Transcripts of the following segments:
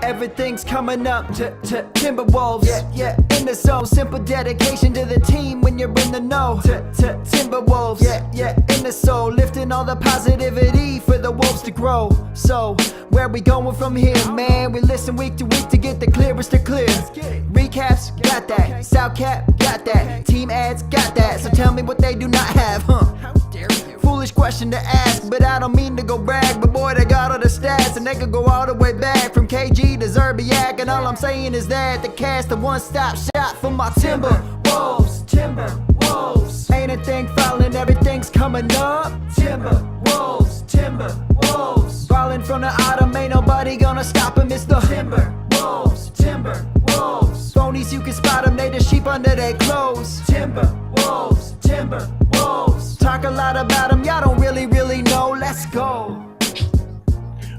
Everything's coming up to Timberwolves. Yeah. In the zone, simple dedication to the team when you're in the know. To Timberwolves. Yeah. In the soul, lifting all the positivity for the Wolves to grow. So, where we going from here, man? We listen week to week to get the clearest to clear. Recaps, got that. Soundcap, got that. Team ads, got that. So tell me what they do not have, How dare you? Foolish question to ask, but I don't mean to go brag. But boy, they got all the stats, and they could go all the way back from KG to Zerbiak. And all I'm saying is that the cast a one-stop shop for my Timberwolves. Timberwolves. Ain't a thing falling, everything's coming up. Timberwolves. Timberwolves. Falling from the autumn, ain't nobody gonna stop him. It's the Timberwolves. Timberwolves. Phonies, you can spot them, they the sheep under their clothes. Timberwolves. Timberwolves. Talk a lot about them, y'all don't really know. Let's go.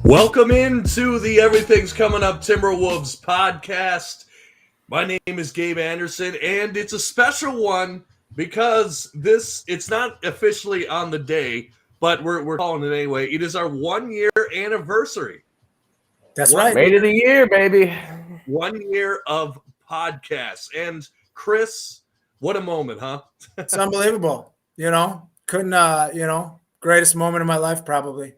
Welcome into the Everything's Coming Up Timberwolves podcast. My name is Gabe Anderson, and it's a special one because it's not officially on the day, but we're calling it anyway. It is our 1 year anniversary. That's right. Made it a year, baby. 1 year of podcasts. And Chris, what a moment, huh? It's unbelievable. Couldn't, greatest moment of my life, probably.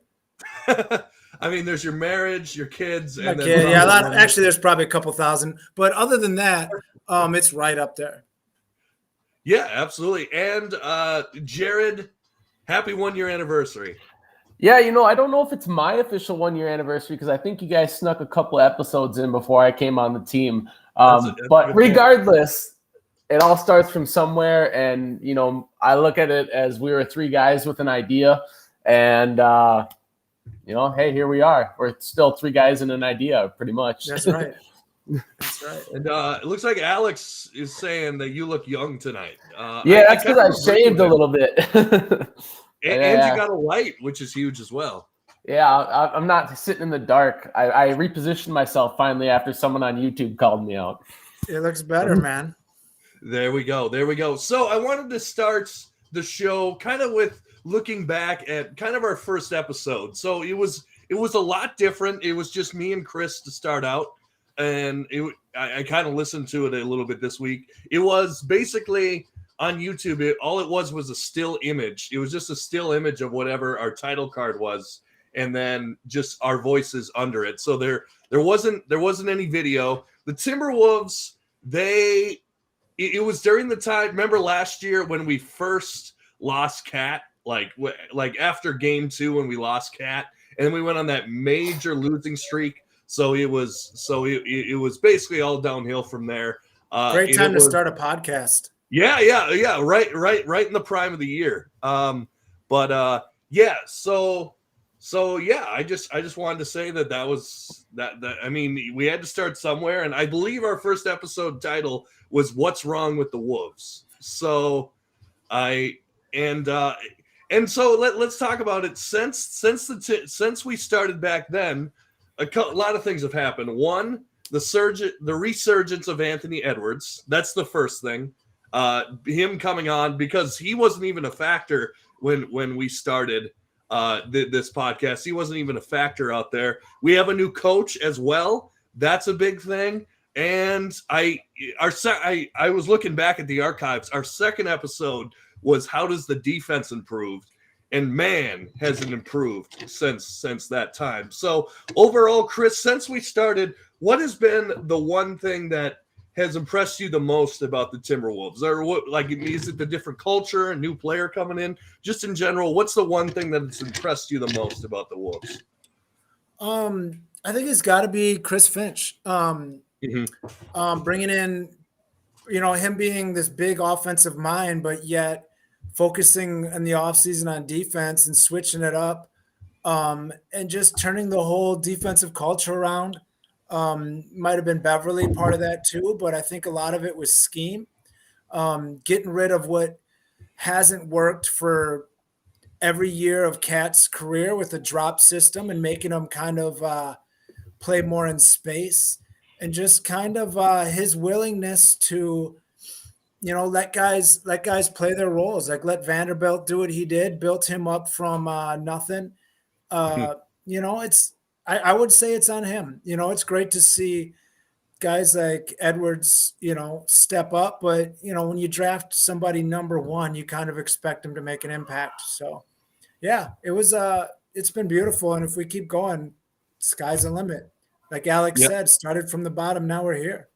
I mean, there's your marriage, your kids. And actually, there's probably a couple thousand. But other than that, it's right up there. Yeah, absolutely. And Jared, happy 1 year anniversary. Yeah, I don't know if it's my official 1 year anniversary because I think you guys snuck a couple episodes in before I came on the team. But regardless, it all starts from somewhere. And, I look at it as we were three guys with an idea. And, hey, here we are. We're still three guys and an idea, pretty much. That's right. That's right. And it looks like Alex is saying that you look young tonight. That's because I shaved a little bit. And you got a light, which is huge as well. Yeah, I'm not sitting in the dark. I repositioned myself finally after someone on YouTube called me out. It looks better, man. There we go. So I wanted to start the show kind of with looking back at kind of our first episode. So it was a lot different. It was just me and Chris to start out. And I kind of listened to it a little bit this week. It was basically on YouTube. All it was a still image. It was just a still image of whatever our title card was, and then just our voices under it. So there wasn't any video. The Timberwolves, it was during the time. Remember last year when we first lost Cat, like after game 2 when we lost Cat, and then we went on that major losing streak. So it was basically all downhill from there. Great time to start a podcast. Yeah. Right in the prime of the year. So I just wanted to say that was that. I mean, we had to start somewhere, and I believe our first episode title was "What's Wrong with the Wolves." So so let's talk about it. Since we started back then, a lot of things have happened. One, the resurgence of Anthony Edwards. That's the first thing. Him coming on, because he wasn't even a factor when we started this podcast. He wasn't even a factor out there. We have a new coach as well. That's a big thing. And I was looking back at the archives. Our second episode was how does the defense improve? And man, has it improved since that time. So overall, Chris, since we started, what has been the one thing that has impressed you the most about the Timberwolves? Or what, is it the different culture, a new player coming in? Just in general, what's the one thing that has impressed you the most about the Wolves? I think it's got to be Chris Finch. Bringing in, him being this big offensive mind, but yet focusing in the offseason on defense and switching it up, and just turning the whole defensive culture around. Might have been Beverly part of that too, but I think a lot of it was scheme. Getting rid of what hasn't worked for every year of Cat's career with the drop system and making him kind of play more in space, and just kind of his willingness to, let guys play their roles. Like let Vanderbilt do what he did, built him up from nothing. I would say it's on him. It's great to see guys like Edwards, step up, but when you draft somebody number one, you kind of expect them to make an impact. So yeah, it's been beautiful. And if we keep going, sky's the limit. Like Alex said, started from the bottom. Now we're here.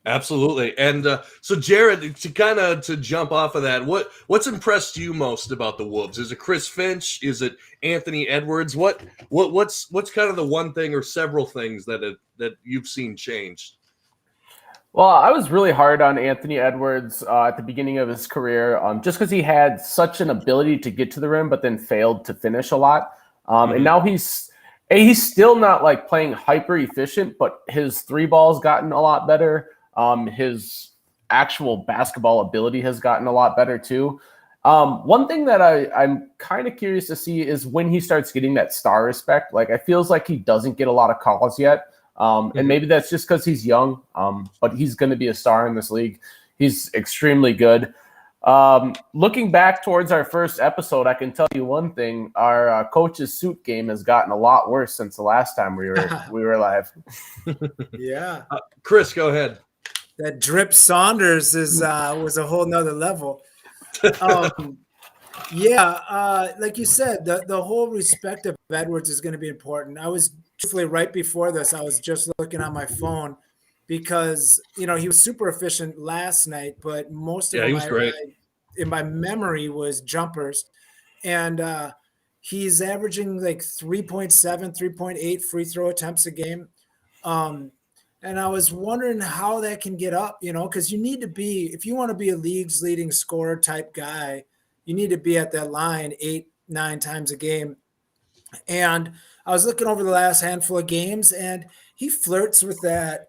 Absolutely. And so Jared, to jump off of that, what's impressed you most about the Wolves? Is it Chris Finch? Is it Anthony Edwards? What's kind of the one thing or several things that you've seen changed? Well, I was really hard on Anthony Edwards at the beginning of his career, just because he had such an ability to get to the rim, but then failed to finish a lot. And now he's still not like playing hyper efficient, but his three ball's gotten a lot better. His actual basketball ability has gotten a lot better too. One thing that I'm kind of curious to see is when he starts getting that star respect. Like, it feels like he doesn't get a lot of calls yet. And maybe that's just because he's young, but he's going to be a star in this league. He's extremely good. Looking back towards our first episode, I can tell you one thing: our coach's suit game has gotten a lot worse since the last time we were live. Yeah, Chris, go ahead. That Drip Saunders was a whole nother level. Like you said, the whole respect of Edwards is going to be important. I was truthfully right before this, I was just looking on my phone because he was super efficient last night, but most of he was great. In my memory was jumpers, and he's averaging like 3.7, 3.8 free throw attempts a game. And I was wondering how that can get up, because you need to be, if you want to be a league's leading scorer type guy, you need to be at that line 8-9 times a game. And I was looking over the last handful of games, and he flirts with that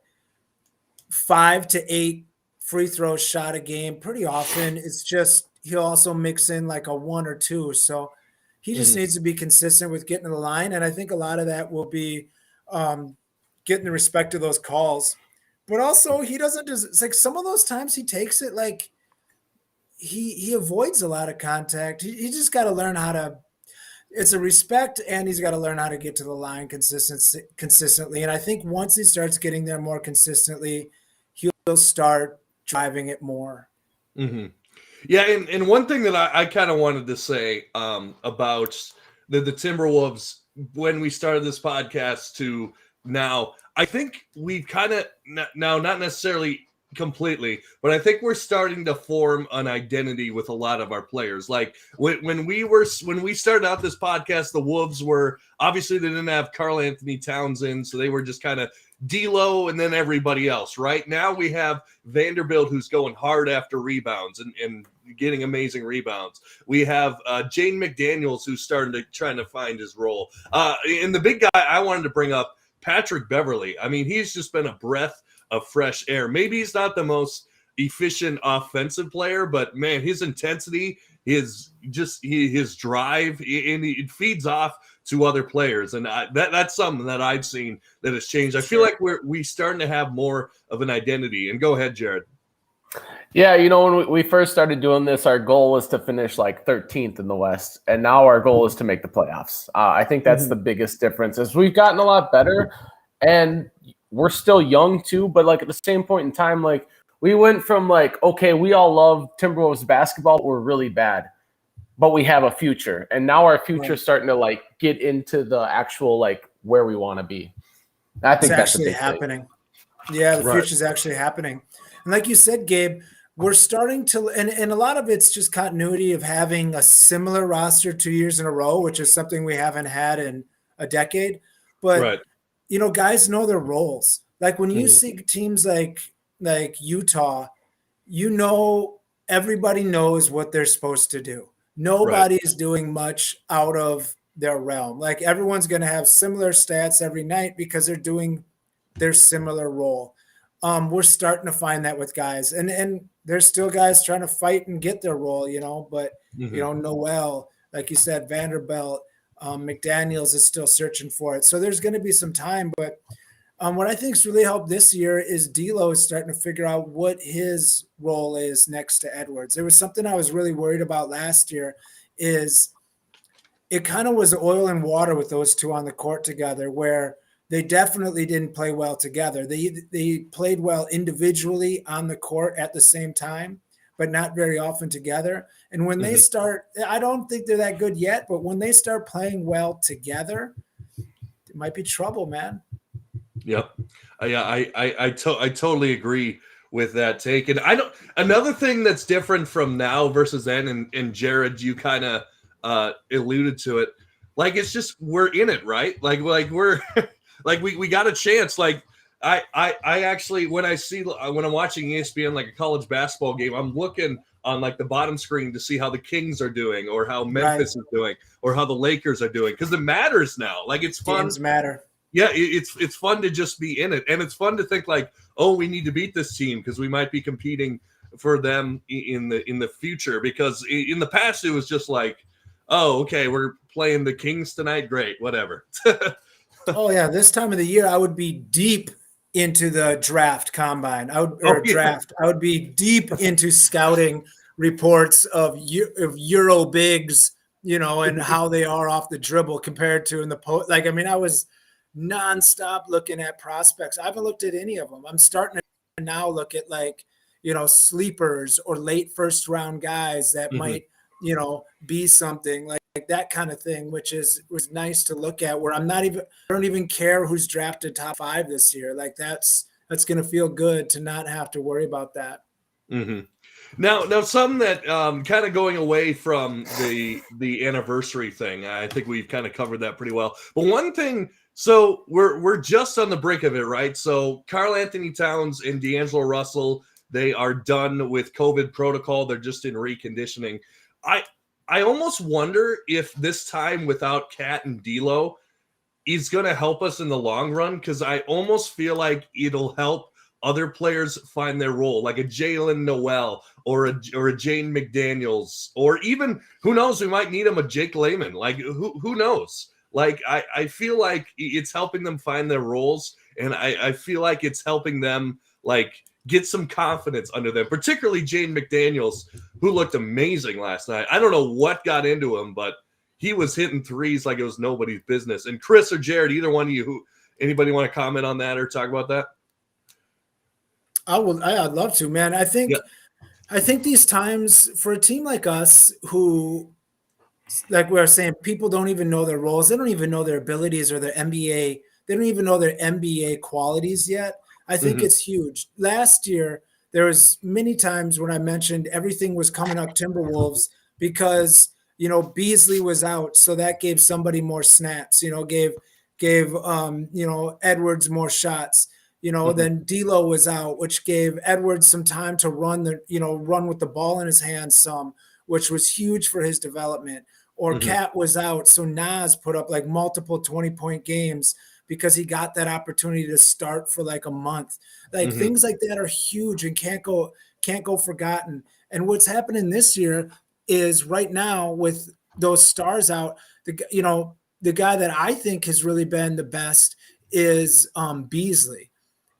5 to 8 free throw shot a game pretty often. It's just he'll also mix in like a 1 or 2. So he just needs to be consistent with getting to the line. And I think a lot of that will be getting the respect of those calls. But also he doesn't just, it's like some of those times he takes it like he avoids a lot of contact. He just got to learn how to, it's a respect, and he's got to learn how to get to the line consistently. And I think once he starts getting there more consistently, he'll start driving it more. Mm-hmm. Yeah, and one thing that I kind of wanted to say about the Timberwolves when we started this podcast to now, I think we've kind of now, not necessarily completely, but I think we're starting to form an identity with a lot of our players. Like when we started out this podcast, the Wolves were obviously, they didn't have Karl Anthony Towns in, so they were just kind of D'Lo and then everybody else. Right now we have Vanderbilt, who's going hard after rebounds and getting amazing rebounds. We have Jaden McDaniels, who's trying to find his role. And the big guy I wanted to bring up, Patrick Beverley. I mean, he's just been a breath of fresh air. Maybe he's not the most efficient offensive player, but man, his intensity, his drive, and it feeds off to other players. And that's something that I've seen that has changed. I feel like we starting to have more of an identity. And go ahead, Jared. Yeah, when we first started doing this, our goal was to finish like 13th in the West, and now our goal is to make the playoffs. I think that's the biggest difference. Is we've gotten a lot better, and we're still young too. But like at the same point in time, like we went from like, okay, we all love Timberwolves basketball, we're really bad, but we have a future, and now our future is starting to like get into the actual like where we want to be. I think that's actually happening. Yeah, the future is actually happening. And like you said, Gabe, we're starting to, and a lot of it's just continuity of having a similar roster 2 years in a row, which is something we haven't had in a decade. But, guys know their roles. Like when you see teams like Utah, everybody knows what they're supposed to do. Nobody is doing much out of their realm. Like everyone's going to have similar stats every night because they're doing their similar role. We're starting to find that with guys, and there's still guys trying to fight and get their role, but Noel, like you said, Vanderbilt, McDaniels is still searching for it. So there's going to be some time, but what I think's really helped this year is D'Lo is starting to figure out what his role is next to Edwards. There was something I was really worried about last year is it kind of was oil and water with those two on the court together, where they definitely didn't play well together. They played well individually on the court at the same time, but not very often together. And when they start, I don't think they're that good yet, but when they start playing well together, it might be trouble, man. Yep. I totally agree with that take. And another thing that's different from now versus then, and Jared, you kind of alluded to it. Like, it's just, we're in it, right? Like we're like, we got a chance. Like, I actually, when I'm watching ESPN, like a college basketball game, I'm looking on like the bottom screen to see how the Kings are doing, or how Memphis is doing, or how the Lakers are doing. Cause it matters now. Like, it's fun. Games matter. Yeah, it's fun to just be in it, and it's fun to think like, oh, we need to beat this team because we might be competing for them in the future. Because in the past, it was just like, oh, okay, we're playing the Kings tonight, great, whatever. Oh yeah, this time of the year, I would be deep into the draft combine. I would be deep into scouting reports of Euro bigs, and how they are off the dribble compared to in the post. Like, I mean, I was nonstop looking at prospects. I haven't looked at any of them. I'm starting to now look at sleepers or late first round guys that might, be something like that kind of thing, which was nice to look at, where I don't even care who's drafted top 5 this year. Like, that's going to feel good to not have to worry about that. Mm-hmm. Now, something that kind of going away from the anniversary thing, I think we've kind of covered that pretty well. But one thing, so we're just on the brink of it, right? So Karl Anthony Towns and D'Angelo Russell, they are done with COVID protocol. They're just in reconditioning. I almost wonder if this time without Cat and D'Lo is going to help us in the long run, because I almost feel like it'll help other players find their role, like a Jalen Noel or a Jane McDaniels, or even, who knows, we might need him, a Jake Layman. Like, who knows? Like, I feel like it's helping them find their roles, and I feel like it's helping them, like, get some confidence under them, particularly Jane McDaniels, who looked amazing last night. I don't know what got into him, but he was hitting threes like it was nobody's business. And Chris or Jared, either one of you, anybody want to comment on that or talk about that? I'd love to, man. I think these times for a team like us, who, like we were saying, people don't even know their roles. They don't even know their abilities or their NBA. They don't even know their NBA qualities yet. I think it's huge. Last year, there was many times when I mentioned everything was coming up Timberwolves because, Beasley was out. So that gave somebody more snaps, gave Edwards more shots. Then D'Lo was out, which gave Edwards some time to run with the ball in his hands some, which was huge for his development. Or Cat was out, so Nas put up like multiple 20-point games because he got that opportunity to start for like a month. Like, things like that are huge and can't go forgotten. And what's happening this year is, right now, with those stars out, the guy that I think has really been the best is Beasley.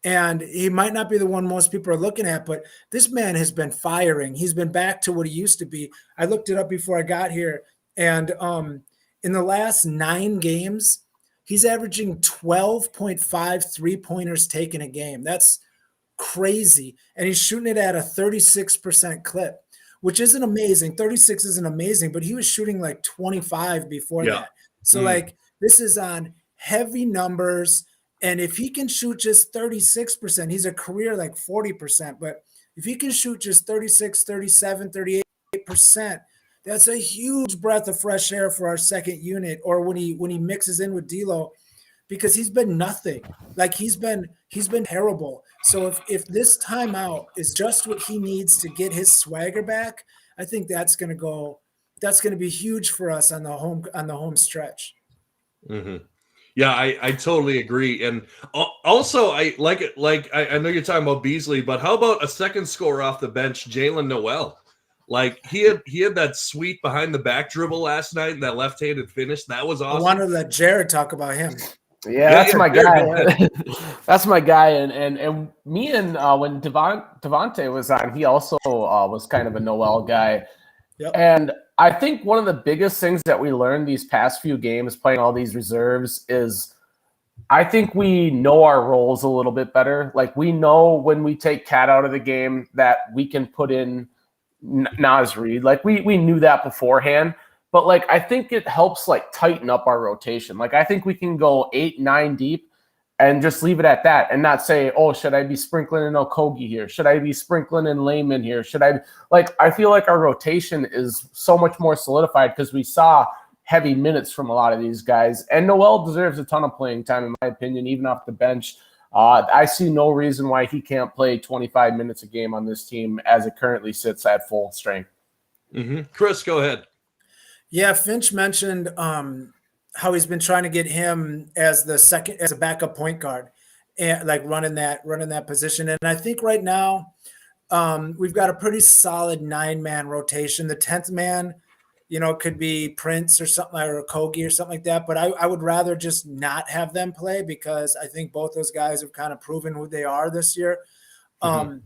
And he might not be the one most people are looking at, but this man has been firing. He's been back to what he used to be. I looked it up before I got here. And in the last 9 games, he's averaging 12.5 3-pointers taken a game. That's crazy. And he's shooting it at a 36% clip, which isn't amazing. 36 isn't amazing, but he was shooting like 25 before that. So like, this is on heavy numbers. And if he can shoot just 36%, he's a career like 40%. But if he can shoot just 36, 37, 38%, that's a huge breath of fresh air for our second unit, or when he mixes in with D'Lo, because he's been nothing. Like, he's been terrible. So if this timeout is just what he needs to get his swagger back, I think that's going to be huge for us on the home stretch. Yeah, I totally agree. And also, I like it. Like, I know you're talking about Beasley, but how about a second scorer off the bench, Jalen Noel? Like, he had that sweet behind the back dribble last night and that left-handed finish. That was awesome. I wanted to let Jared talk about him. Yeah, that's my guy. That's my guy. And me and when Devontae was on, he also was kind of a Noel guy. Yep. And I think one of the biggest things that we learned these past few games playing all these reserves is I think we know our roles a little bit better. Like we know when we take Cat out of the game that we can put in Naz Reid. Like we knew that beforehand. But like I think it helps like tighten up our rotation. Like I think we can go 8, 9 deep and just leave it at that and not say, oh, should I be sprinkling in Okogie here? Should I be sprinkling in Layman here? Should I I feel like our rotation is so much more solidified because we saw heavy minutes from a lot of these guys. And Noel deserves a ton of playing time, in my opinion, even off the bench. I see no reason why he can't play 25 minutes a game on this team as it currently sits at full strength. Mm-hmm. Chris, go ahead. Yeah, Finch mentioned how he's been trying to get him as a backup point guard, and like running that position. And I think right now we've got a pretty solid 9-man rotation. The 10th man, could be Prince or something, or Kogi or something like that. But I would rather just not have them play because I think both those guys have kind of proven who they are this year. And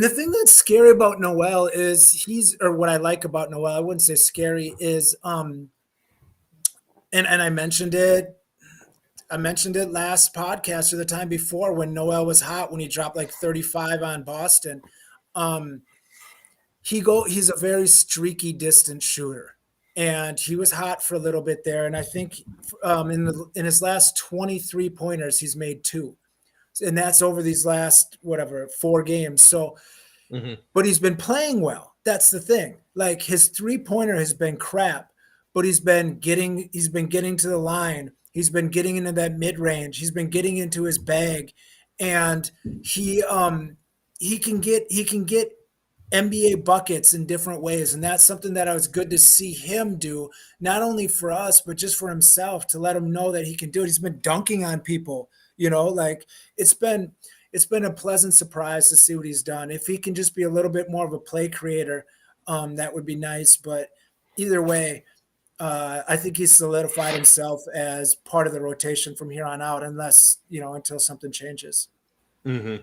the thing that's scary about Noel is what I like about Noel, I wouldn't say scary, is and I mentioned it last podcast or the time before when Noel was hot, when he dropped like 35 on Boston. He's a very streaky distance shooter, and he was hot for a little bit there. And I think in his last 23 pointers, he's made 2, and that's over these last 4 games. So, but he's been playing well. That's the thing. Like his 3-pointer has been crap, but he's been getting to the line. He's been getting into that mid range. He's been getting into his bag, and he can get NBA buckets in different ways. And that's something that I was good to see him do, not only for us, but just for himself, to let him know that he can do it. He's been dunking on people, it's been a pleasant surprise to see what he's done. If he can just be a little bit more of a play creator, that would be nice. But either way, I think he's solidified himself as part of the rotation from here on out, unless, until something changes. Mm-hmm.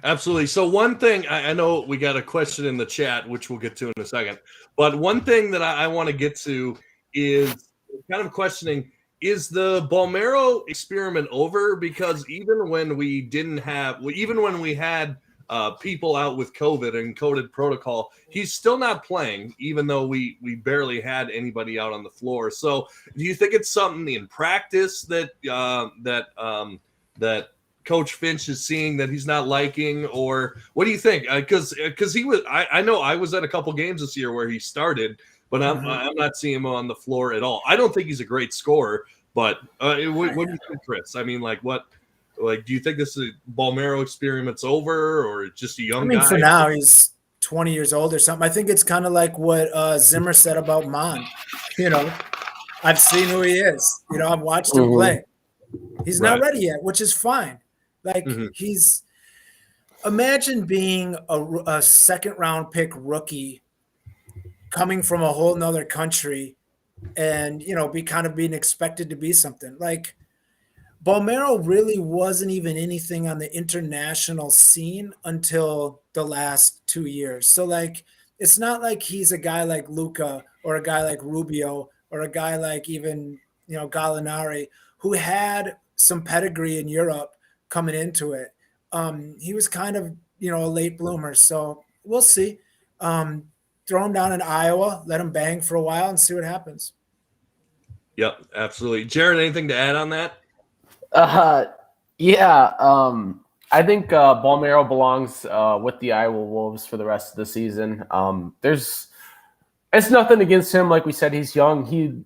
Absolutely. So one thing, I know we got a question in the chat, which we'll get to in a second, but one thing that I want to get to is kind of questioning, is the Marrow experiment over? Because even when we had people out with COVID and COVID protocol, he's still not playing, even though we barely had anybody out on the floor. So do you think it's something in practice that Coach Finch is seeing that he's not liking, or what do you think? Because he was, I know I was at a couple games this year where he started, but I'm not seeing him on the floor at all. I don't think he's a great scorer, but what do you think, Chris? I mean, do you think this is Marrow experiment's over, or just a young guy? For now, he's 20 years old or something. I think it's kind of like what Zimmer said about Mon. I've seen who he is. I've watched him play. He's not ready yet, which is fine. Imagine being a second-round pick rookie coming from a whole nother country and, being expected to be something. Like, Marrow really wasn't even anything on the international scene until the last 2 years. So, it's not like he's a guy like Luka or a guy like Rubio or a guy like even, Gallinari, who had some pedigree in Europe coming into it. He was kind of, a late bloomer. So we'll see. Throw him down in Iowa, let him bang for a while and see what happens. Yep, absolutely. Jared, anything to add on that? Yeah. I think Marrow belongs with the Iowa Wolves for the rest of the season. It's nothing against him. Like we said, he's young. He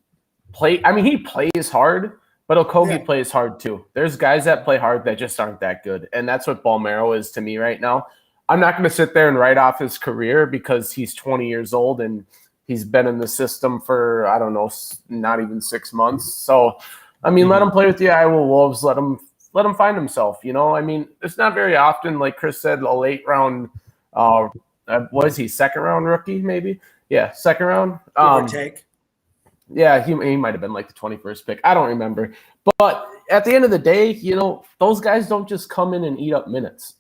plays hard, but Okogie plays hard too. There's guys that play hard that just aren't that good. And that's what Marrow is to me right now. I'm not going to sit there and write off his career because he's 20 years old and he's been in the system for, I don't know, not even 6 months. So, let him play with the Iowa Wolves. Let him find himself. It's not very often, like Chris said, a late round, was he second round rookie maybe? Yeah, second round. Give or take. Yeah, he might have been like the 21st pick. I don't remember. But at the end of the day, those guys don't just come in and eat up minutes.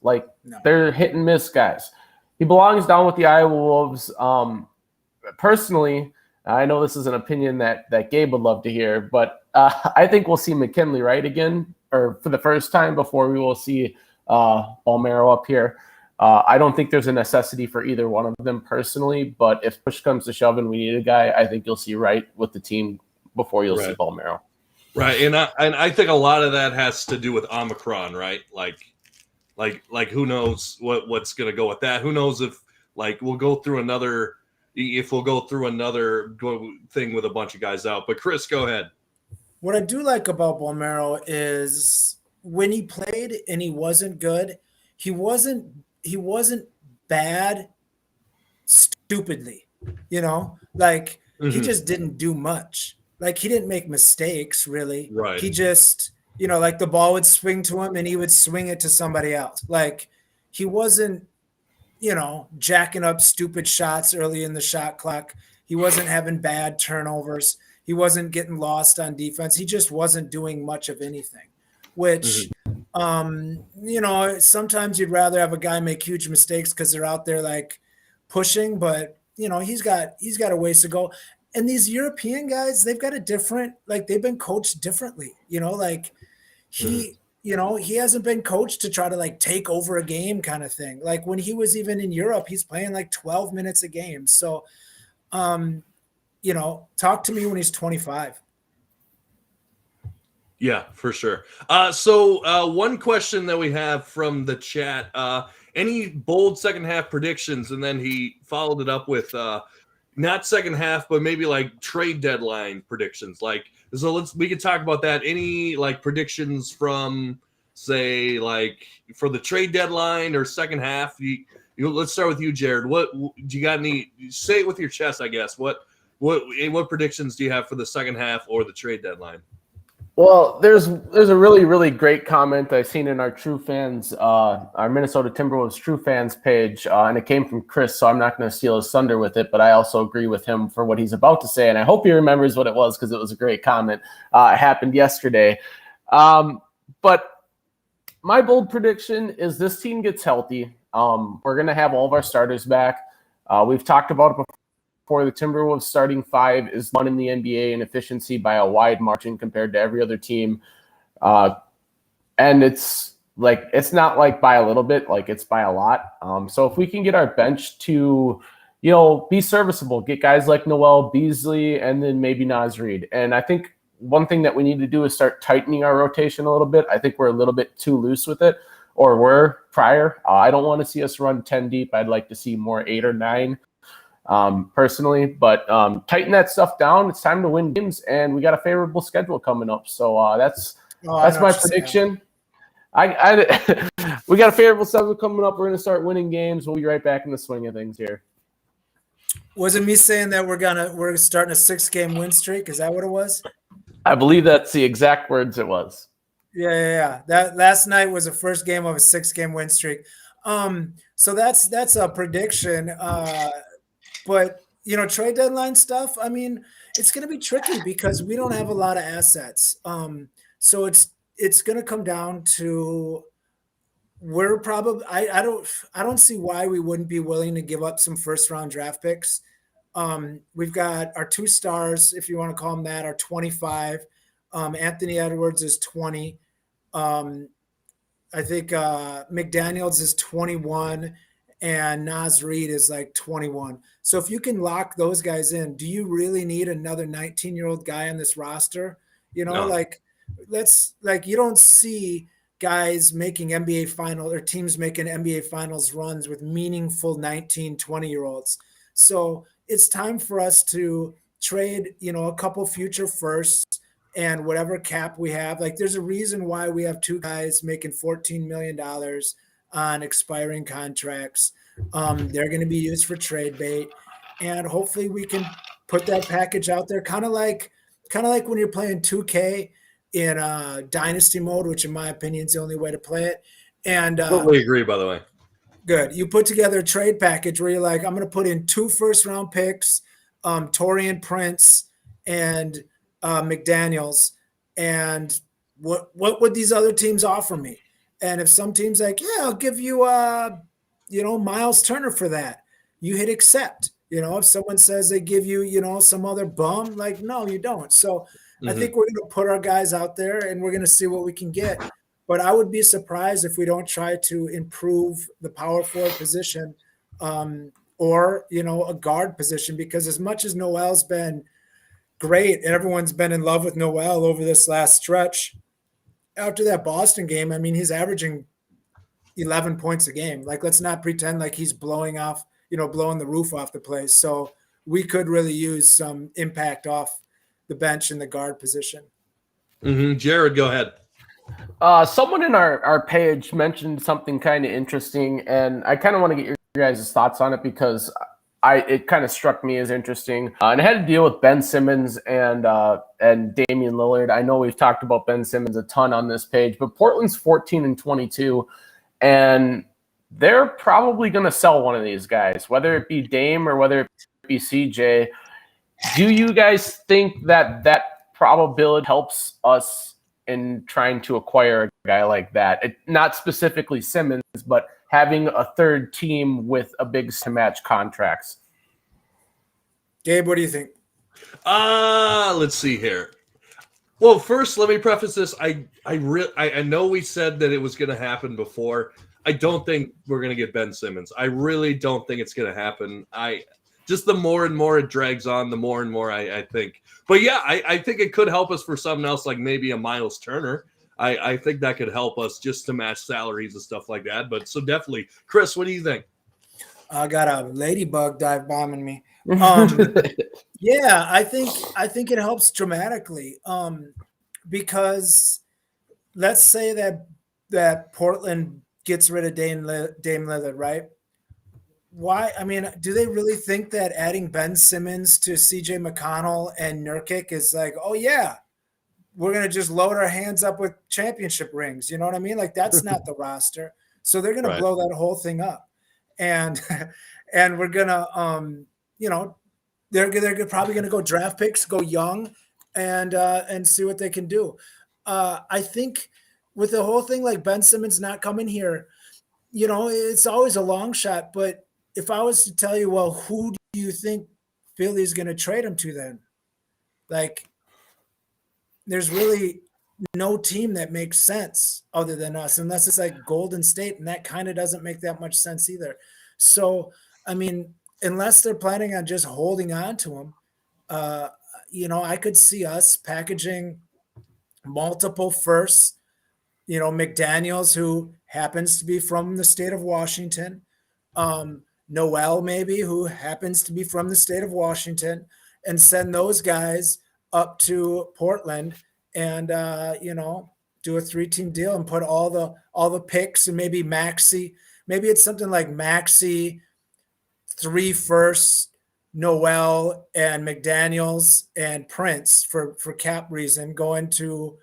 They're hit and miss guys. He belongs down with the Iowa Wolves. Personally, I know this is an opinion that Gabe would love to hear, but I think we'll see McKinley Wright again or for the first time before we will see Marrow up here. I don't think there's a necessity for either one of them personally, but if push comes to shove and we need a guy, I think you'll see Wright with the team before you'll see Marrow. Right, and I think a lot of that has to do with Omicron, right? Like who knows what's going to go with that? Who knows if we'll go through another thing with a bunch of guys out. But Chris, go ahead. What I do like about Marrow is when he played and he wasn't good, he wasn't bad stupidly, you know, like he just didn't do much. Like he didn't make mistakes really. Right. He just, you know, like the ball would swing to him and he would swing it to somebody else. Like he wasn't, you know, jacking up stupid shots early in the shot clock. He wasn't having bad turnovers. He wasn't getting lost on defense. He just wasn't doing much of anything, which, you know, sometimes you'd rather have a guy make huge mistakes because they're out there like pushing, but you know, he's got a ways to go. And these European guys, they've got a different, like they've been coached differently, you know, like he hasn't been coached to try to like take over a game kind of thing. Like when he was even in Europe, he's playing like 12 minutes a game. So, you know, talk to me when he's 25. Yeah, for sure. So one question that we have from the chat, any bold second half predictions? And then he followed it up with not second half, but maybe like trade deadline predictions. Like, so we can talk about that. Any like predictions from, say, like for the trade deadline or second half? Let's start with you, Jared. What do you got? Say it with your chest, I guess. What predictions do you have for the second half or the trade deadline? Well, there's a really, really great comment I've seen in our True Fans, our Minnesota Timberwolves True Fans page, and it came from Chris, so I'm not going to steal his thunder with it, but I also agree with him for what he's about to say, and I hope he remembers what it was because it was a great comment. It happened yesterday. But my bold prediction is this team gets healthy. We're going to have all of our starters back. We've talked about it before. The Timberwolves starting five is one in the NBA in efficiency by a wide margin compared to every other team. And it's not like by a little bit, like it's by a lot. So if we can get our bench to, you know, be serviceable, get guys like Noel, Beasley, and then maybe Naz Reid. And I think one thing that we need to do is start tightening our rotation a little bit. I think we're a little bit too loose with it, or were prior. I don't want to see us run 10 deep. I'd like to see more 8 or 9. Personally, but tighten that stuff down. It's time to win games, and we got a favorable schedule coming up. So that's my prediction. We got a favorable schedule coming up. We're going to start winning games. We'll be right back in the swing of things here. Was it me saying that we're starting a 6-game win streak? Is that what it was? I believe that's the exact words it was. Yeah. That last night was the first game of a 6-game win streak. So that's a prediction. But, you know, trade deadline stuff, I mean, it's going to be tricky because we don't have a lot of assets. So it's going to come down to we're probably I don't see why we wouldn't be willing to give up some first round draft picks. We've got our 2 stars, if you want to call them that, are 25. Anthony Edwards is 20. I think McDaniels is 21. And Naz Reid is like 21. So if you can lock those guys in, do you really need another 19-year-old guy on this roster? You know, no. You don't see guys making NBA finals or teams making NBA finals runs with meaningful 19, 20-year-olds. So it's time for us to trade, you know, a couple future firsts and whatever cap we have. Like there's a reason why we have 2 guys making $14 million on expiring contracts. They're going to be used for trade bait, and hopefully we can put that package out there, kind of like when you're playing 2K in dynasty mode, which in my opinion is the only way to play it. And totally agree, by the way. Good. You put together a trade package where you're like, I'm going to put in 2 first-round picks, Torian Prince and McDaniels, and what would these other teams offer me? And if some team's like, yeah, I'll give you, Miles Turner for that, you hit accept. You know, if someone says they give you, you know, some other bum, like, no, you don't. So I think we're going to put our guys out there and we're going to see what we can get. But I would be surprised if we don't try to improve the power forward position or, a guard position, because as much as Noel's been great and everyone's been in love with Noel over this last stretch, after that Boston game, I mean, he's averaging 11 points a game. Like, let's not pretend like he's blowing the roof off the place. So we could really use some impact off the bench in the guard position. Jared, go ahead. Someone in our page mentioned something kind of interesting, and I kind of want to get your guys' thoughts on it because it kind of struck me as interesting. And it had to deal with Ben Simmons and Damian Lillard. I know we've talked about Ben Simmons a ton on this page, but Portland's 14-22, and they're probably going to sell one of these guys, whether it be Dame or whether it be CJ. Do you guys think that probability helps us in trying to acquire a guy like that? Not specifically Simmons, but having a third team with a big to match contracts. Gabe, what do you think? Let's see here. Well, first, let me preface this. I know we said that it was going to happen before. I don't think we're going to get Ben Simmons. I really don't think it's going to happen. Just the more and more it drags on, the more and more I think. But yeah, I think it could help us for something else, like maybe a Miles Turner. I think that could help us just to match salaries and stuff like that. But so definitely, Chris, what do you think? I got a ladybug dive bombing me. Yeah, I think it helps dramatically. Because let's say that Portland gets rid of Dame Lillard, right? Why? I mean, do they really think that adding Ben Simmons to CJ McConnell and Nurkic is like, oh yeah, we're going to just load our hands up with championship rings? You know what I mean? Like, that's not the roster. So they're going to blow that whole thing up. And we're going to, they're probably going to go draft picks, go young and see what they can do. I think with the whole thing, like Ben Simmons not coming here, it's always a long shot, but if I was to tell you, well, who do you think Philly's going to trade him to then? Like, there's really no team that makes sense other than us, unless it's like Golden State, and that kind of doesn't make that much sense either. So, I mean, unless they're planning on just holding on to him, I could see us packaging multiple firsts, McDaniels, who happens to be from the state of Washington, Noel, maybe, who happens to be from the state of Washington, and send those guys up to Portland and do a 3-team deal and put all the picks and maybe Maxey. Maybe it's something like Maxey, 3 firsts, Noel and McDaniels and Prince for cap reason going to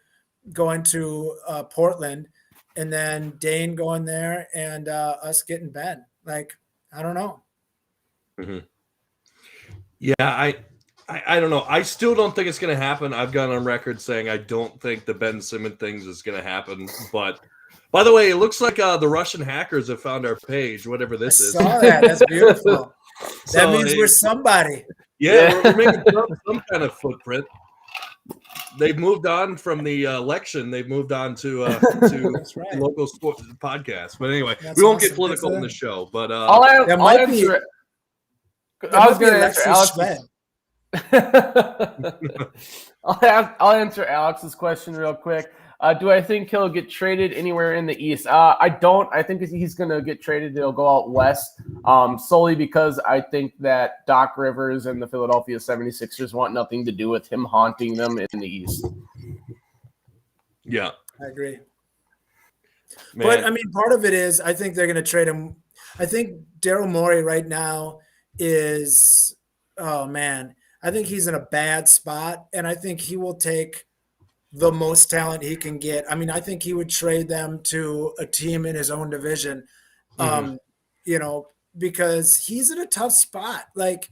Portland, and then Dane going there and us getting Ben. Like, I don't know. Yeah, I don't know. I still don't think it's going to happen. I've gone on record saying I don't think the Ben Simmons things is going to happen. But by the way, it looks like the Russian hackers have found our page, whatever this is. I saw that. That's beautiful. That means we're somebody. Yeah, we're making some kind of footprint. They've moved on from the election. They've moved on to local sports podcast. But anyway, we won't get political in the show. But I'll answer Alex's question real quick. Do I think he'll get traded anywhere in the East? I don't. I think he's going to get traded. He'll go out West solely because I think that Doc Rivers and the Philadelphia 76ers want nothing to do with him haunting them in the East. Yeah. I agree. Man. But, I mean, part of it is I think they're going to trade him. I think Daryl Morey right now is, oh, man, I think he's in a bad spot, and I think he will take the most talent he can get. I mean, I think he would trade them to a team in his own division, because he's in a tough spot. Like,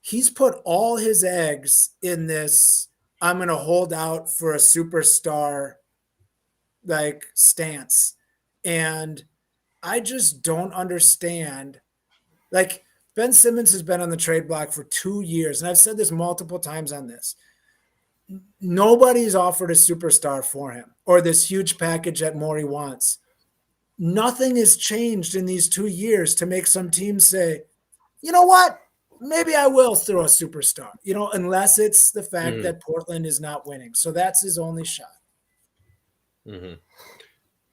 he's put all his eggs in this, I'm going to hold out for a superstar, like, stance. And I just don't understand. Like, Ben Simmons has been on the trade block for 2 years, and I've said this multiple times on this. nobody's offered a superstar for him or this huge package that Morey wants. Nothing has changed in these 2 years to make some teams say, you know what? Maybe I will throw a superstar, unless it's the fact that Portland is not winning. So that's his only shot. Mm-hmm.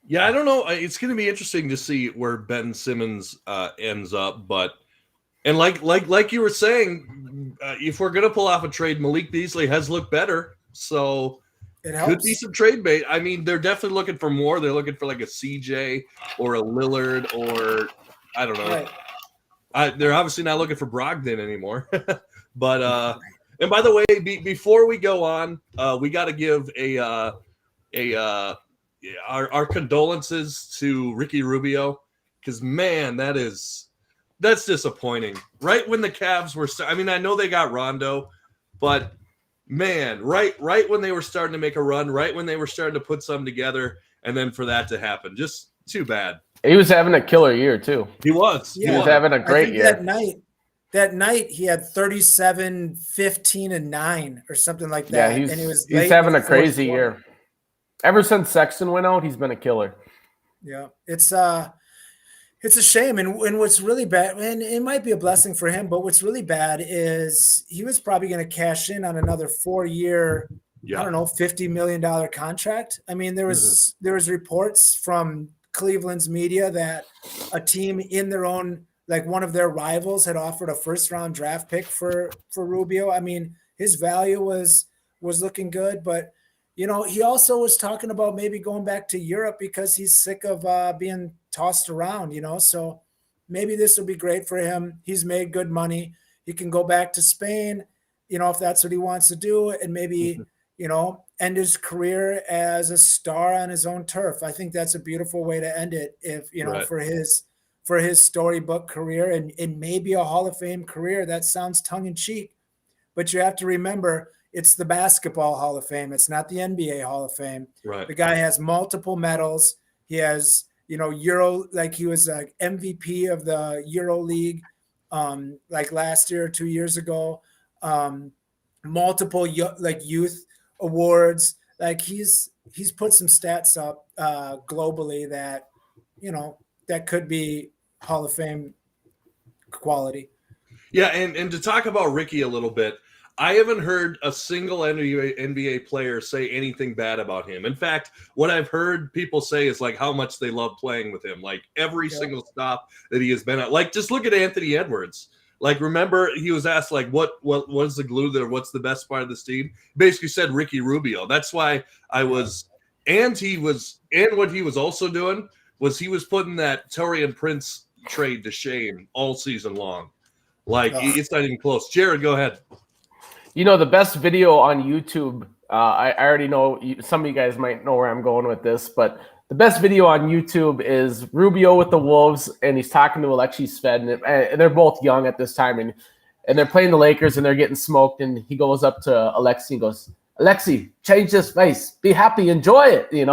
Yeah, I don't know. It's going to be interesting to see where Ben Simmons ends up. But like you were saying, if we're going to pull off a trade, Malik Beasley has looked better. So it helps. Could be some trade bait. I mean, they're definitely looking for more. They're looking for like a CJ or a Lillard or I don't know. Right. They're obviously not looking for Brogdon anymore. But and by the way, before we go on, we got to give our condolences to Ricky Rubio because man, that's disappointing. Right when the Cavs were, I mean, I know they got Rondo, but man, right when they were starting to make a run, right when they were starting to put something together, and then for that to happen, just too bad. He was having a killer year too. He was. Yeah. He was having a great year. That night he had 37, 15, and 9 or something like that. Yeah, he's having a crazy year. Ever since Sexton went out, he's been a killer. Yeah, it's a shame. And what's really bad, and it might be a blessing for him, but what's really bad is he was probably going to cash in on another 4-year, I don't know, $50 million contract. I mean, there was reports from Cleveland's media that a team in their own, like one of their rivals had offered a first-round draft pick for Rubio. I mean, his value was looking good, but he also was talking about maybe going back to Europe because he's sick of being tossed around, so maybe this will be great for him. He's made good money. He can go back to Spain, if that's what he wants to do, and maybe, end his career as a star on his own turf. I think that's a beautiful way to end it if, for his storybook career and maybe a Hall of Fame career. That sounds tongue in cheek, but you have to remember it's the Basketball Hall of Fame. It's not the NBA Hall of Fame. Right. The guy has multiple medals. He has, Euro, like he was like MVP of the Euro League, like last year or 2 years ago. Multiple youth awards. Like he's put some stats up globally that, that could be Hall of Fame quality. Yeah, and to talk about Ricky a little bit, I haven't heard a single NBA player say anything bad about him. In fact, what I've heard people say is like how much they love playing with him. Like every single stop that he has been at. Like just look at Anthony Edwards. Like remember he was asked like what is the glue there? What's the best part of this team? Basically said Ricky Rubio. That's why I was and what he was also doing was he was putting that Taurean Prince trade to shame all season long. Like it's not even close. Jared, go ahead. The best video on YouTube, I already know some of you guys might know where I'm going with this, but the best video on YouTube is Rubio with the Wolves, and he's talking to Alexei Shved, and they're both young at this time, and they're playing the Lakers, and they're getting smoked, and he goes up to Alexei and goes, "Alexei, change this face, be happy, enjoy it." It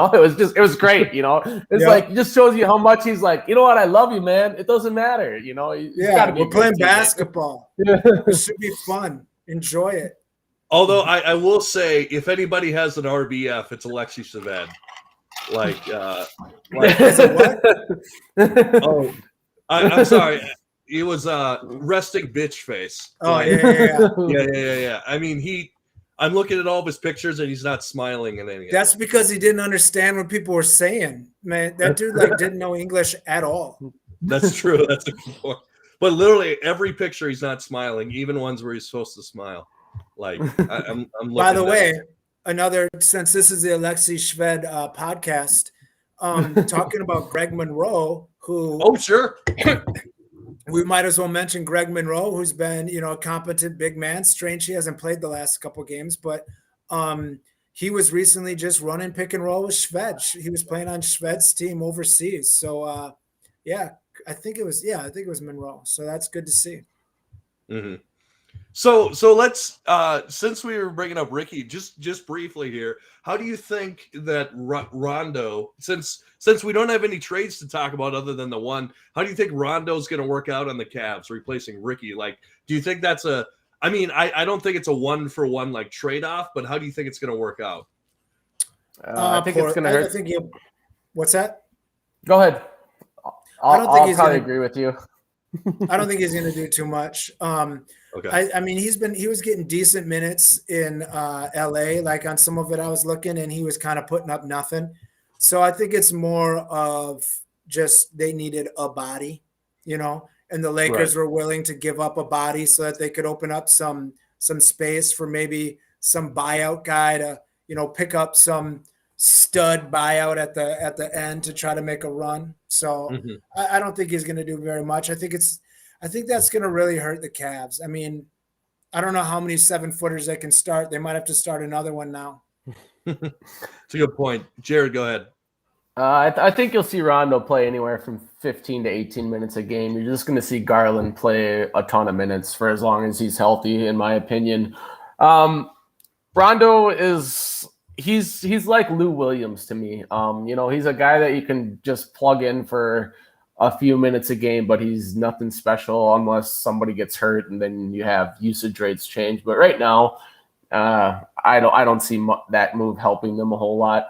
was great. It's like it just shows you how much he's like, you know what, I love you, man. It doesn't matter. We're playing basketball. It should be fun. Enjoy it. Although I will say, if anybody has an RBF, it's Alexei Shved. I'm sorry. It was resting bitch face. Oh yeah. Yeah. I mean, I'm looking at all of his pictures and he's not smiling in any. That's because he didn't understand what people were saying. Man, that dude didn't know English at all. That's true. That's a good point. But literally every picture he's not smiling, even ones where he's supposed to smile. Like I'm looking. By the way, since this is the Alexei Shved podcast, talking about Greg Monroe, who sure. We might as well mention Greg Monroe, who's been, a competent big man. Strange he hasn't played the last couple of games, but he was recently just running pick and roll with Shved. He was playing on Shved's team overseas. So I think it was Monroe. So that's good to see. Mm-hmm. So let's since we were bringing up Ricky, just briefly here, how do you think that Rondo, since we don't have any trades to talk about other than the one, how do you think Rondo's going to work out on the Cavs replacing Ricky? Like, do you think that's a I mean, I don't think it's a 1-for-1 like trade-off, but how do you think it's going to work out? I think it's going to hurt. I think what's that? Go ahead. I'll probably agree with you. I don't think he's going to do too much. Okay. I mean, he was getting decent minutes in LA, like on some of it I was looking, and he was kind of putting up nothing. So I think it's more of just they needed a body, and the Lakers were willing to give up a body so that they could open up some space for maybe some buyout guy to, pick up some stud buyout at the end to try to make a run. So I don't think he's going to do very much. I think that's going to really hurt the Cavs. I mean, I don't know how many 7-footers they can start. They might have to start another one now. It's a good point. Jared, go ahead. I think you'll see Rondo play anywhere from 15 to 18 minutes a game. You're just going to see Garland play a ton of minutes for as long as he's healthy, in my opinion. Rondo he's like Lou Williams to me. He's a guy that you can just plug in for a few minutes a game, but he's nothing special unless somebody gets hurt and then you have usage rates change. But right now, I don't see that move helping them a whole lot.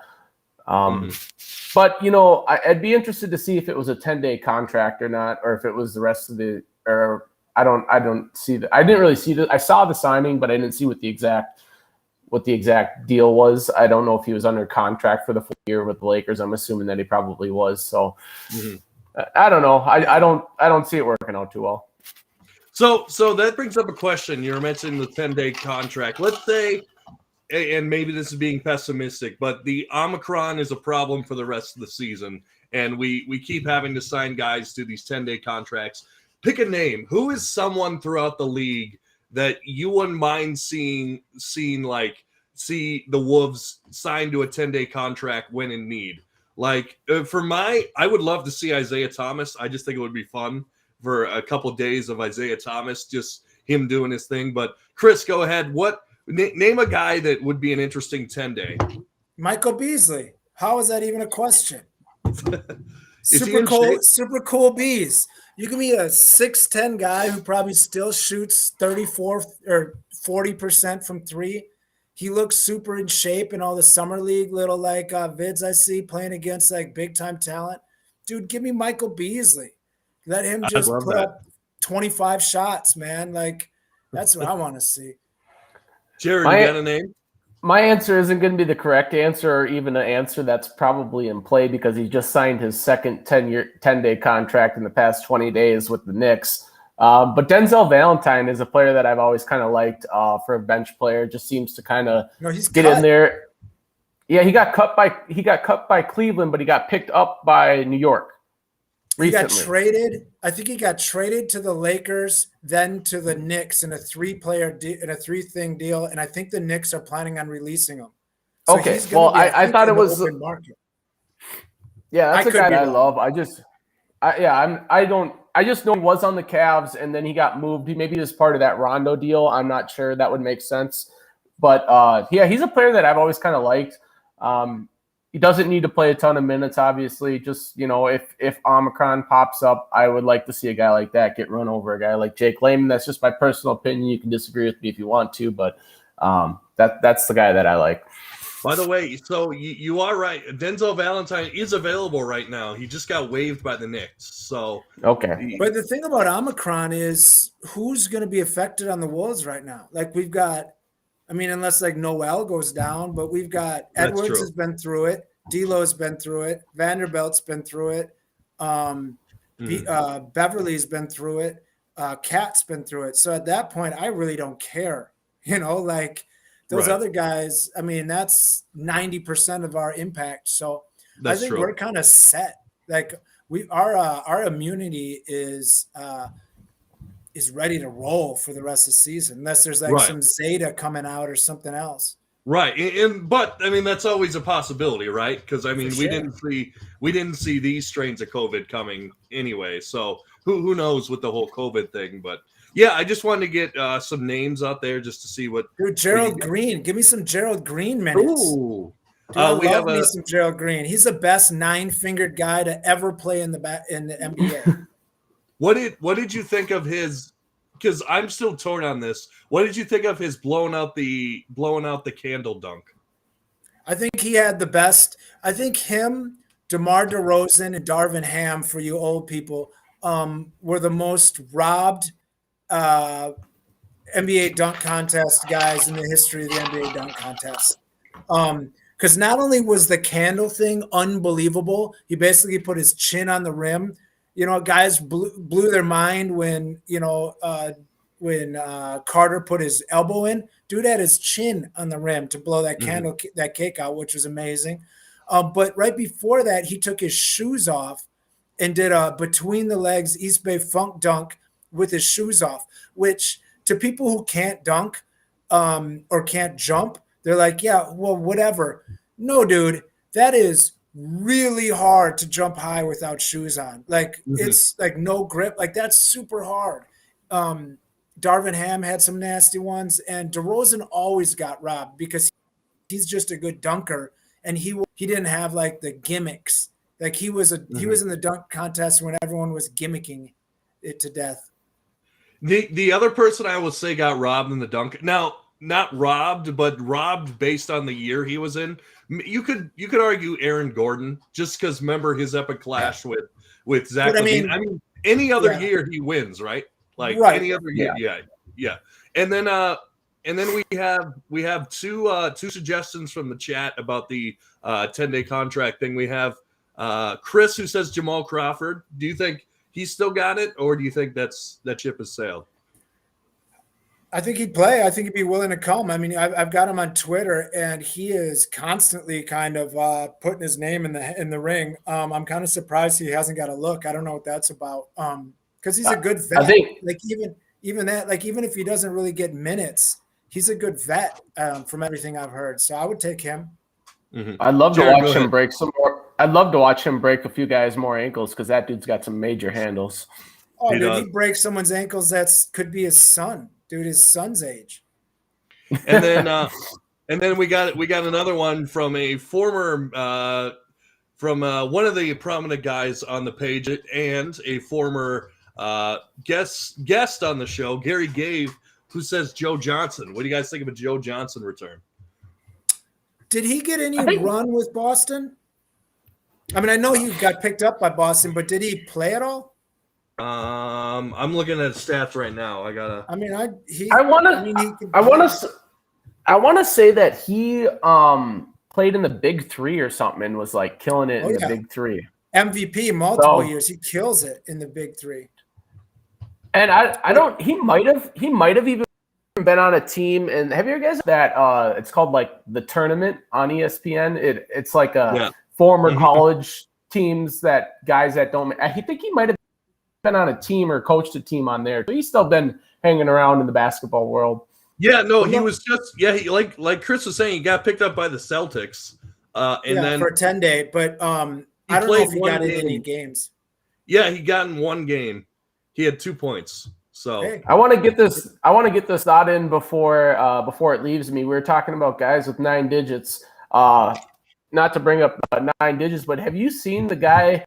But I'd be interested to see if it was a 10-day contract or not, or if it was the rest of the. Or I don't see that. I didn't really see that. I saw the signing, but I didn't see what the exact deal was. I don't know if he was under contract for the full year with the Lakers. I'm assuming that he probably was. So I don't know. I don't see it working out too well. So that brings up a question. You were mentioning the 10-day contract. Let's say, and maybe this is being pessimistic, but the Omicron is a problem for the rest of the season, and we keep having to sign guys to these 10-day contracts. Pick a name. Who is someone throughout the league that you wouldn't mind seeing the Wolves sign to a 10-day contract when in need? Like I would love to see Isaiah Thomas. I just think it would be fun for a couple of days of Isaiah Thomas, just him doing his thing. But Chris, go ahead. Name a guy that would be an interesting 10-day. Michael Beasley. How is that even a question? Super cool bees. You can be a 6'10" guy who probably still shoots 34 or 40% from three. He looks super in shape in all the summer league little vids I see playing against big time talent. Dude, give me Michael Beasley. Let him just put up 25 shots, man. That's what I want to see. Jared, you got a name? My answer isn't going to be the correct answer or even an answer that's probably in play because he just signed his second 10-day contract in the past 20 days with the Knicks. But Denzel Valentine is a player that I've always kind of liked for a bench player. Just seems to kind of get in there. Yeah, he got cut by Cleveland, but he got picked up by New York recently. He got traded. I think he got traded to the Lakers, then to the Knicks in a 3-thing deal, and I think the Knicks are planning on releasing him. So okay, well, I thought it was. Yeah, that's a guy that I love. I just know he was on the Cavs, and then he got moved. Maybe he was part of that Rondo deal. I'm not sure. That would make sense. But he's a player that I've always kind of liked. He doesn't need to play a ton of minutes, obviously. Just, if Omicron pops up, I would like to see a guy like that get run over, a guy like Jake Layman. That's just my personal opinion. You can disagree with me if you want to, but that's the guy that I like. By the way, so you are right. Denzel Valentine is available right now. He just got waived by the Knicks. So okay. But the thing about Omicron is who's going to be affected on the Wolves right now? We've got, unless Noel goes down, but we've got Edwards has been through it. D'Lo's been through it. Vanderbilt's been through it. Beverly's been through it. Cat's been through it. So at that point, I really don't care. Those other guys, that's 90% of our impact. So I think we're kind of set. Our immunity is ready to roll for the rest of the season, unless there's some Zeta coming out or something else. Right. But that's always a possibility, right? Because we didn't see these strains of COVID coming anyway. So who knows with the whole COVID thing, but yeah, I just wanted to get some names out there just to see what. Dude, Gerald Green. Give me some Gerald Green minutes. Ooh. Dude, I love me some Gerald Green. He's the best 9-fingered guy to ever play in the NBA. What did you think of his because I'm still torn on this. What did you think of his blowing out the candle dunk? I think he had the best. I think him, DeMar DeRozan, and Darvin Ham, for you old people, were the most robbed NBA dunk contest guys in the history of the NBA dunk contest. Because not only was the candle thing unbelievable, he basically put his chin on the rim. Guys blew their mind when Carter put his elbow in. Dude had his chin on the rim to blow that candle, that cake out, which was amazing. But right before that, he took his shoes off and did a between the legs East Bay funk dunk with his shoes off, which to people who can't dunk or can't jump, they're like, yeah, well, whatever. No, dude, that is really hard to jump high without shoes on. Like it's like no grip. Like that's super hard. Darvin Ham had some nasty ones, and DeRozan always got robbed because he's just a good dunker, and he didn't have like the gimmicks. Like he was in the dunk contest when everyone was gimmicking it to death. The other person I will say got robbed in the dunk. Now, not robbed, but robbed based on the year he was in. You could argue Aaron Gordon, just because remember his epic clash with Zach LaVine. I mean, any other year he wins, right? Like any other year, yeah. And then we have two suggestions from the chat about the 10-day contract thing. We have Chris, who says Jamal Crawford. Do you think he's still got it, or do you think that ship has sailed? I think he'd play. I think he'd be willing to come. I mean, I've got him on Twitter, and he is constantly kind of putting his name in the ring. I'm kind of surprised he hasn't got a look. I don't know what that's about. Because he's a good vet. I think, like even that, like even if he doesn't really get minutes, he's a good vet from everything I've heard. So I would take him. I'd love to watch him break some more. I'd love to watch him break a few guys more ankles because that dude's got some major handles. Oh, dude, he breaks someone's ankles. Could be his son. Dude, his son's age. And then we got another one from a former from one of the prominent guys on the page and a former guest on the show, Gary Gave, who says Joe Johnson. What do you guys think of a Joe Johnson return? Did he get any run with Boston? I mean, I know he got picked up by Boston, but did he play at all? I'm looking at stats right now. I want to say that he played in the Big Three or something and was like killing it in the Big Three. MVP multiple years. He kills it in the Big Three. And he might have even been on a team. And have you guys that it's called like The Tournament on ESPN? It's like a former college teams that guys that don't. I think he might have been on a team or coached a team on there. So he's still been hanging around in the basketball world. Yeah, no, he was just he like Chris was saying, he got picked up by the Celtics. Then for a 10-day, but I don't know if he got in any games. Yeah, he got in one game. He had 2 points. So I want to get this thought in before it leaves me. We were talking about guys with 9 digits. Not to bring up 9 digits, but have you seen the guy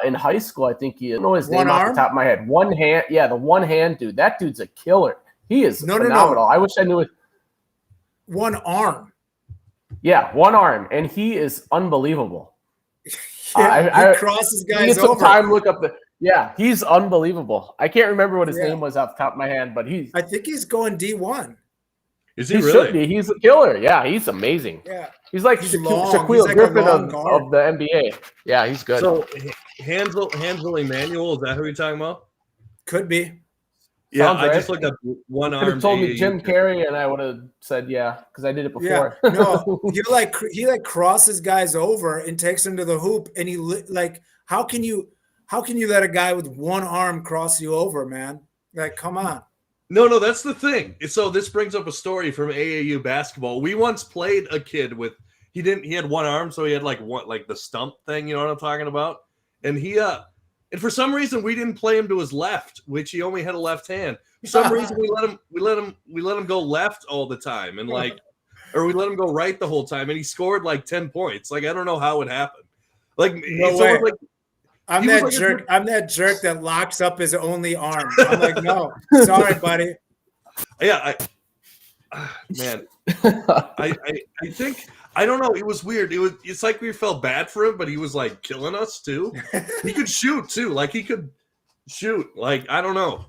in high school? I think I don't know his name off the top of my head. One hand, the one hand dude. That dude's a killer. He is phenomenal. I wish I knew it. One arm. Yeah, one arm, and he is unbelievable. He crosses guys over. Some time to look up he's unbelievable. I can't remember what his name was off the top of my head, but I think he's going D1. Is he really? Should be. He's a killer. Yeah, he's amazing. Yeah. He's like Shaquille Griffin of the NBA. Yeah, he's good. So Hansel Emmanuel, is that who you're talking about? Could be. Yeah, Sounds right. I just looked up one arm. You told me Jim Carrey, and I would have said because I did it before. Yeah. No, he crosses guys over and takes them to the hoop, and he how can you let a guy with one arm cross you over, man? Like, come on. No, that's the thing. So this brings up a story from AAU basketball. We once played a kid with he had one arm, so he had like the stump thing, you know what I'm talking about? And and for some reason we didn't play him to his left, which he only had a left hand. For some reason we let him go left all the time, and or we let him go right the whole time, and he scored like 10 points. Like, I don't know how it happened. Like, I'm that jerk. I'm that jerk that locks up his only arm. I'm like, no, sorry, buddy. Yeah, man. I think I don't know. It was weird. It's like we felt bad for him, but he was like killing us too. He could shoot too. Like he could shoot. Like I don't know.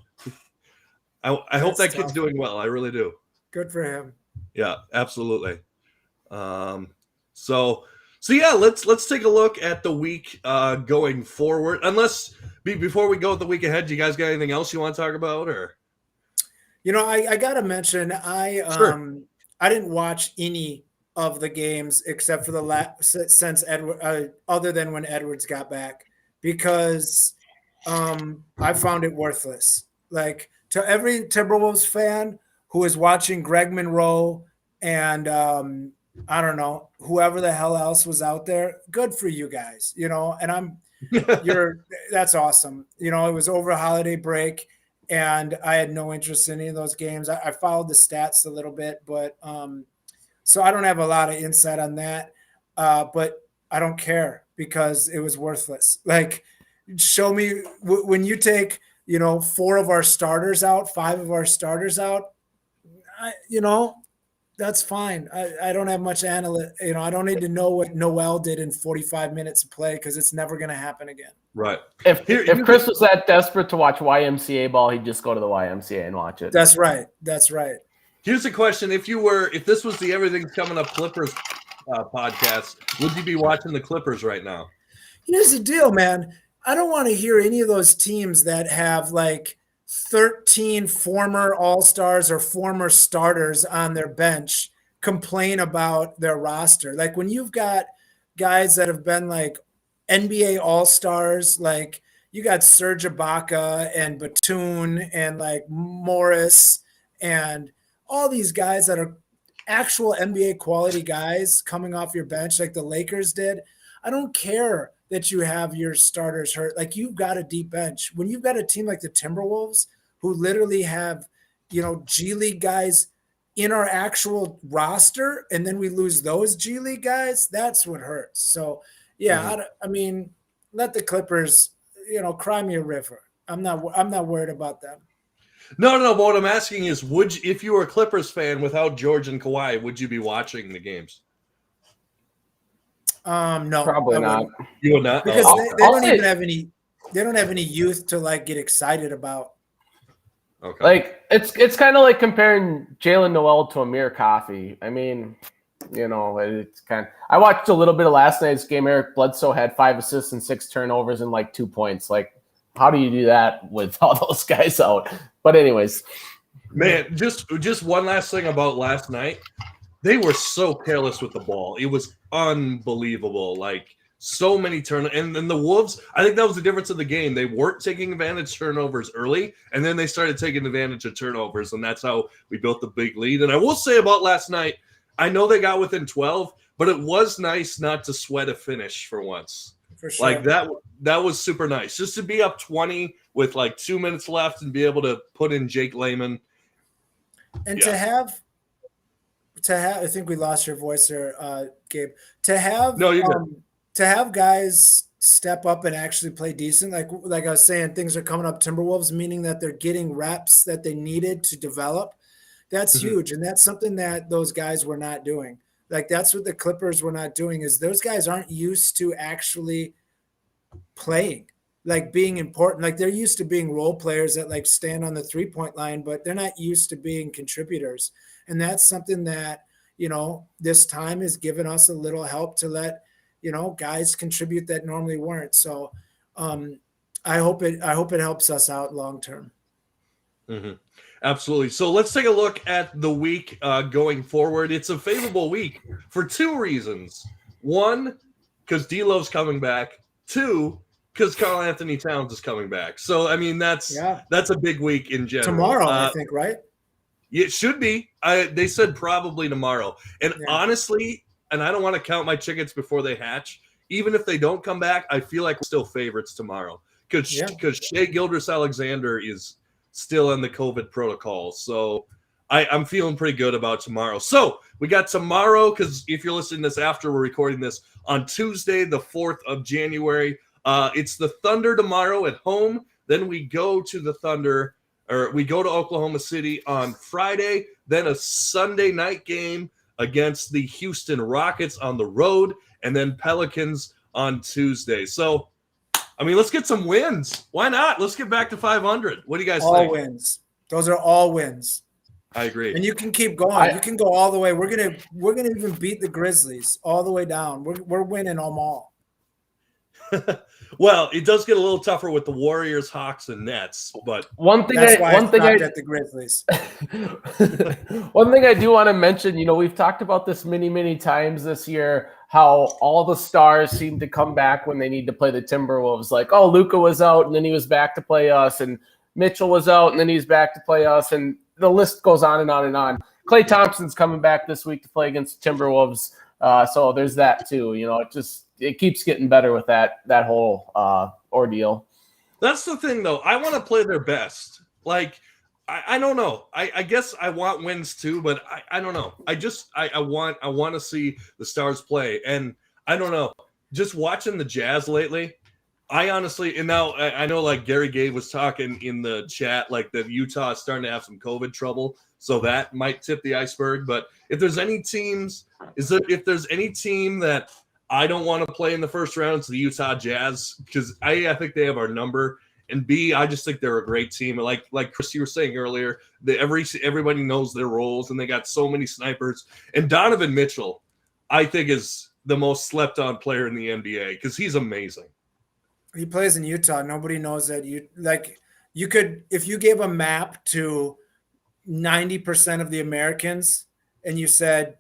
I hope that kid's doing well. I really do. Good for him. Yeah, absolutely. So yeah, let's take a look at the week going forward. Unless before we go with the week ahead, do you guys got anything else you want to talk about, or? You know, I gotta mention I didn't watch any of the games except for the since Edward, other than when Edwards got back, because I found it worthless. Like, to every Timberwolves fan who is watching Greg Monroe and I don't know, whoever the hell else was out there, good for you guys, you know, and that's awesome. You know, it was over a holiday break and I had no interest in any of those games. I followed the stats a little bit, but so I don't have a lot of insight on that, but I don't care because it was worthless. Like, show me when you take, you know, 4 of our starters out, 5 of our starters out, you know, that's fine. I don't have much you know, I don't need to know what Noel did in 45 minutes of play because it's never going to happen again. Right. If Chris was that desperate to watch YMCA ball, he'd just go to the YMCA and watch it. That's right. That's right. Here's a question: if this was the Everything's Coming Up Clippers podcast, would you be watching the Clippers right now? Here's the deal, man. I don't want to hear any of those teams that have like 13 former All-Stars or former starters on their bench complain about their roster. Like, when you've got guys that have been like NBA All-Stars, like you got Serge Ibaka and Batum and like Morris and all these guys that are actual NBA quality guys coming off your bench like the Lakers did. I don't care that you have your starters hurt. Like, you've got a deep bench. When you've got a team like the Timberwolves who literally have, you know, G League guys in our actual roster, and then we lose those G League guys, that's what hurts. So, yeah, I mean, let the Clippers, you know, cry me a river. I'm not worried about them. No. But what I'm asking is, if you were a Clippers fan without George and Kawhi, would you be watching the games? No, probably not. You would not, because they don't even have any. They don't have any youth to like get excited about. Okay. Like, it's kind of like comparing Jalen Noel to Amir Coffey. I mean, you know, it's kind of. I watched a little bit of last night's game. Eric Bledsoe had 5 assists and 6 turnovers and like 2 points. Like, how do you do that with all those guys out? But anyways, man, just one last thing about last night. They were so careless with the ball. It was unbelievable. Like, so many turnovers. And then the Wolves, I think that was the difference of the game. They weren't taking advantage of turnovers early, and then they started taking advantage of turnovers, and that's how we built the big lead. And I will say about last night, I know they got within 12, but it was nice not to sweat a finish for once. For sure. Like, that was super nice. Just to be up 20 with like 2 minutes left and be able to put in Jake Layman. And to have, I think we lost your voice there, Gabe. To have guys step up and actually play decent, like I was saying, things are coming up Timberwolves, meaning that they're getting reps that they needed to develop. That's huge, and that's something that those guys were not doing. Like, that's what the Clippers were not doing, is those guys aren't used to actually playing, like being important. Like, they're used to being role players that like stand on the 3-point line, but they're not used to being contributors. And that's something that, you know, this time has given us a little help to let, you know, guys contribute that normally weren't. So I hope it helps us out long term. Absolutely. So let's take a look at the week going forward. It's a favorable week for 2 reasons. 1, because D'Lo's coming back. 2, because Karl Anthony Towns is coming back. So, I mean, that's a big week in general. Tomorrow, I think, right? It should be. They said probably tomorrow. And honestly, and I don't want to count my chickens before they hatch, even if they don't come back, I feel like we're still favorites tomorrow. Because Shai Gilgeous-Alexander is still in the COVID protocol. So I'm feeling pretty good about tomorrow. So we got tomorrow, because if you're listening to this after we're recording this, on Tuesday, the 4th of January, It's the Thunder tomorrow at home. Then we go to the Thunder, or we go to Oklahoma City on Friday. Then a Sunday night game against the Houston Rockets on the road, and then Pelicans on Tuesday. So, I mean, let's get some wins. Why not? Let's get back to 500. What do you guys think? All wins. Those are all wins. I agree. And you can keep going. You can go all the way. We're gonna even beat the Grizzlies all the way down. We're winning them all. Well, it does get a little tougher with the Warriors, Hawks, and Nets, but One thing I at the Grizzlies. One thing I do want to mention, we've talked about this many times this year, how all the stars seem to come back when they need to play the Timberwolves. Like, oh, Luka was out and then he was back to play us, and Mitchell was out and then he's back to play us, and the list goes on and on and on. Klay Thompson's coming back this week to play against the Timberwolves, so there's that too. It keeps getting better with that whole ordeal. That's the thing, though. I want to play their best. Like, I don't know. I guess I want wins too, but I don't know. I want to see the Stars play, and I don't know. Just watching the Jazz lately, I honestly, and now I know, like Gary Gay was talking in the chat, like that Utah is starting to have some COVID trouble, so that might tip the iceberg. But if there's any teams, if there's any team that I don't want to play in the first round, it's the Utah Jazz, because I think they have our number, and B, I just think they're a great team. Like Chris, you were saying earlier, everybody knows their roles, and they got so many snipers. And Donovan Mitchell, I think, is the most slept-on player in the NBA because he's amazing. He plays in Utah. Nobody knows that. You could, if you gave a map to 90% of the Americans and you said,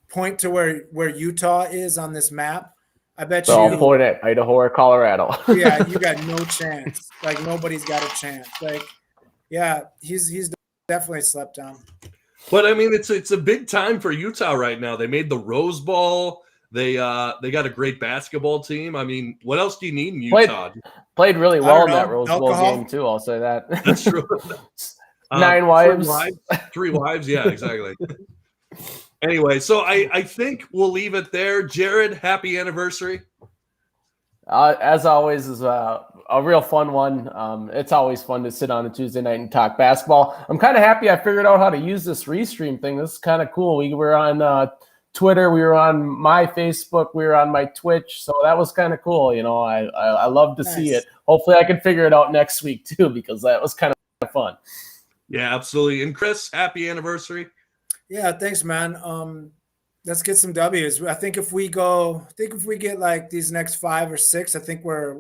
point to where Utah is on this map, I bet you I'll point at Idaho or Colorado. Yeah, you got no chance. Like, nobody's got a chance. Like, yeah, he's definitely slept on. But I mean, it's a big time for Utah right now. They made the Rose Bowl. They got a great basketball team. I mean, what else do you need in Utah? Played really well in that Rose Bowl game too. I'll say that. That's true. 9 wives. 3 wives. Yeah, exactly. Anyway, so I think we'll leave it there. Jared, happy anniversary. As always, is a real fun one. It's always fun to sit on a Tuesday night and talk basketball. I'm kind of happy I figured out how to use this restream thing. This is kind of cool. We were on Twitter, we were on my Facebook, we were on my Twitch, so that was kind of cool. I love to see it. Hopefully I can figure it out next week too, because that was kind of fun. Yeah, absolutely. And Chris, happy anniversary. Yeah, thanks, man. Let's get some W's. I think if we get like these next 5 or 6, I think we're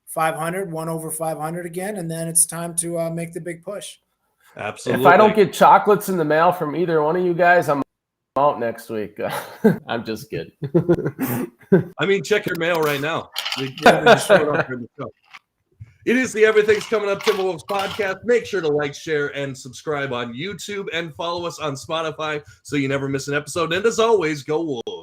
500, 1 over 500 again, and then it's time to make the big push. Absolutely. If I don't get chocolates in the mail from either one of you guys, I'm out next week. I'm just kidding. I mean, check your mail right now. It is the Everything's Coming Up Timberwolves podcast. Make sure to like, share, and subscribe on YouTube, and follow us on Spotify so you never miss an episode. And as always, go Wolves.